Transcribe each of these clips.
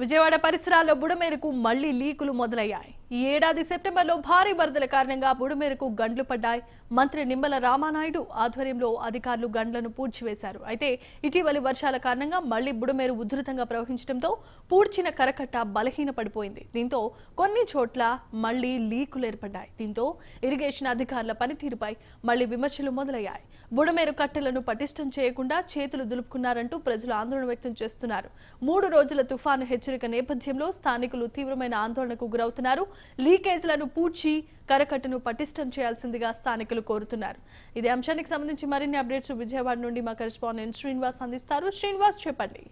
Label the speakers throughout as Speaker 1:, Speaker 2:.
Speaker 1: విజయవాడ పరిసరాల్లో బుడమేరుకు మళ్లీ లీకులు మొదలయ్యాయి. ఈ ఏడాది సెప్టెంబర్లో భారీ వరదల కారణంగా బుడమేరుకు గండ్లు పడ్డాయి. మంత్రి నిమ్మల రామానాయుడు ఆధ్వర్యంలో అధికారులు గండ్లను పూడ్చివేశారు. అయితే ఇటీవలి వర్షాల కారణంగా మళ్లీ బుడమేరు ఉధృతంగా ప్రవహించడంతో పూడ్చిన కరకట్ట బలహీనపడిపోయింది. దీంతో కొన్ని చోట్ల మళ్లీ లీకులు ఏర్పడ్డాయి. దీంతో ఇరిగేషన్ అధికారుల పనితీరుపై మళ్లీ విమర్శలు మొదలయ్యాయి. బుడమేరు కట్టెలను పటిష్టం చేయకుండా చేతులు దులుపుకున్నారంటూ ప్రజలు ఆందోళన వ్యక్తం చేస్తున్నారు. 3 రోజుల తుఫాను హెచ్చరిక నేపథ్యంలో స్థానికులు తీవ్రమైన ఆందోళనకు గురవుతున్నారు. లీకేజ్లను పూడ్చి కరకట్టను పటిష్టం చేయాల్సిందిగా స్థానికులు కోరుతున్నారు. ఇదే అంశానికి సంబంధించి మరిన్ని అప్డేట్స్ విజయవాడ నుండి మా కరెస్పాండెంట్ శ్రీనివాస్ అందిస్తారు. శ్రీనివాస్, చెప్పండి.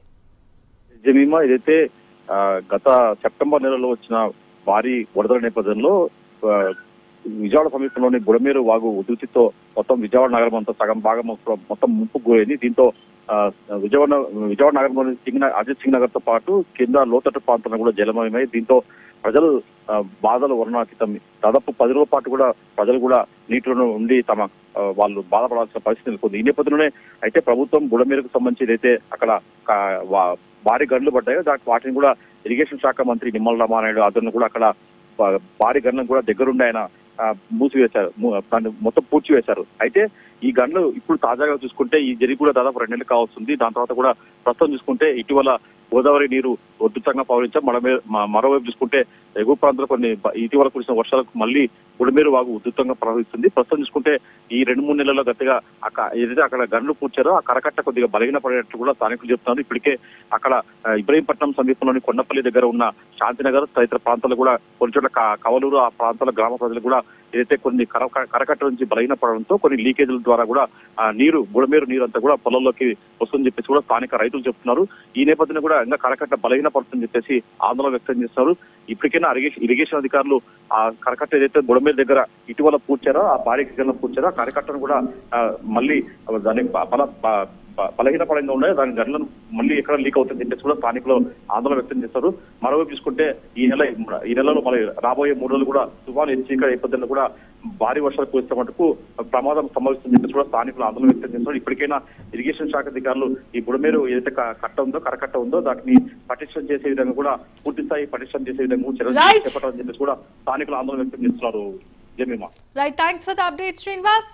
Speaker 2: ఇదైతే గత సెప్టెంబర్ నెలలో వచ్చిన భారీ వరదల నేపథ్యంలో విజయవాడ సమీపంలోని బుడమేరు వాగు ఉధృతితో మొత్తం విజయవాడ నగరం అంతా సగం భాగం మొత్తం ముంపుకు గురైంది. దీంతో విజయవాడ నగరంలోని అజిత్ సింగ్ నగర్ తో పాటు కింద లోతట్టు ప్రాంతాలను కూడా జలమయమై దీంతో ప్రజలు బాధలు వర్ణాతీతం. దాదాపు 10 రోజుల పాటు కూడా ప్రజలు కూడా నీటిలో ఉండి వాళ్ళు బాధపడాల్సిన పరిస్థితి నెలకొంది. ఈ నేపథ్యంలోనే అయితే ప్రభుత్వం బుడమేరుకు సంబంధించి ఏదైతే అక్కడ భారీ గండ్లు పడ్డాయో వాటిని కూడా ఇరిగేషన్ శాఖ మంత్రి నిమ్మల రామానాయుడు ఆధ్వర్యంలో కూడా అక్కడ భారీ గండ్లను కూడా దగ్గరుండి ఆయన మూసివేశారు, దాన్ని మొత్తం పూడ్చివేశారు. అయితే ఈ గండ్లు ఇప్పుడు తాజాగా చూసుకుంటే ఈ జరిగి కూడా దాదాపు 2 నెలలు కావస్తుంది. దాని తర్వాత కూడా ప్రస్తుతం చూసుకుంటే ఇటీవల గోదావరి నీరు ఉధృతంగా ప్రవహించాం. మరోవైపు చూసుకుంటే ఎగువ ప్రాంతాల్లో కొన్ని ఇటీవల కురిసిన వర్షాలకు మళ్ళీ బుడమేరు వాగు ఉధృతంగా ప్రవహిస్తుంది. ప్రస్తుతం చూసుకుంటే ఈ 2-3 నెలల్లో గట్టిగా ఏదైతే అక్కడ గండ్లు పూడ్చారో ఆ కరకట్ట కొద్దిగా బలహీన పడేటట్టు కూడా స్థానికులు చెప్తున్నారు. ఇప్పటికే అక్కడ ఇబ్రహీంపట్నం సమీపంలోని కొండపల్లి దగ్గర ఉన్న శాంతినగర్ తదితర ప్రాంతాలు కూడా కొన్ని చోట్ల కవలూరు ఆ ప్రాంతాల గ్రామ ప్రజలు కూడా ఏదైతే కొన్ని కరకట్ట నుంచి బలహీన పడడంతో కొన్ని లీకేజీల ద్వారా కూడా బుడమేరు నీరు అంతా కూడా పొలంలోకి వస్తుందని చెప్పేసి కూడా స్థానిక రైతులు చెప్తున్నారు. ఈ నేపథ్యంలో కూడా ఇంకా కరకట్ట బలహీన పడుతుందని చెప్పేసి ఆందోళన వ్యక్తం చేస్తున్నారు. ఇప్పటికైనా ఇరిగేషన్ అధికారులు ఆ కరకట్ట ఏదైతే బుడమేరు దగ్గర ఇటీవల పూడ్చారో ఆ భారీ పూడ్చారో ఆ కరకట్టను కూడా మళ్ళీ దాన్ని బలహీనపడంగా ఉన్నాయి. దాని గంటలను మళ్ళీ ఎక్కడ లీక్ అవుతుంది చెప్పేసి కూడా స్థానికులు ఆందోళన వ్యక్తం చేస్తారు. మరోవైపు చూసుకుంటే ఈ నెలలో మరి రాబోయే 3 రోజులు కూడా తుఫాను హెచ్చరిక నేపథ్యంలో కూడా భారీ వర్షాలు కురిస్తే మటుకు ప్రమాదం సంభవిస్తుందని చెప్పేసి కూడా స్థానికులు ఆందోళన వ్యక్తం చేస్తున్నారు. ఇప్పటికైనా ఇరిగేషన్ శాఖ అధికారులు ఈ బుడమేరు ఏదైతే కరకట్ట ఉందో దాటిని పటిష్టం చేసే విధంగా కూడా పూర్తి స్థాయి పటిష్టం చేసే విధంగా చర్యలు చేపట్టాలని చెప్పేసి కూడా స్థానికులు ఆందోళన వ్యక్తం చేస్తున్నారు.
Speaker 1: Right, thanks for the update Srinivas.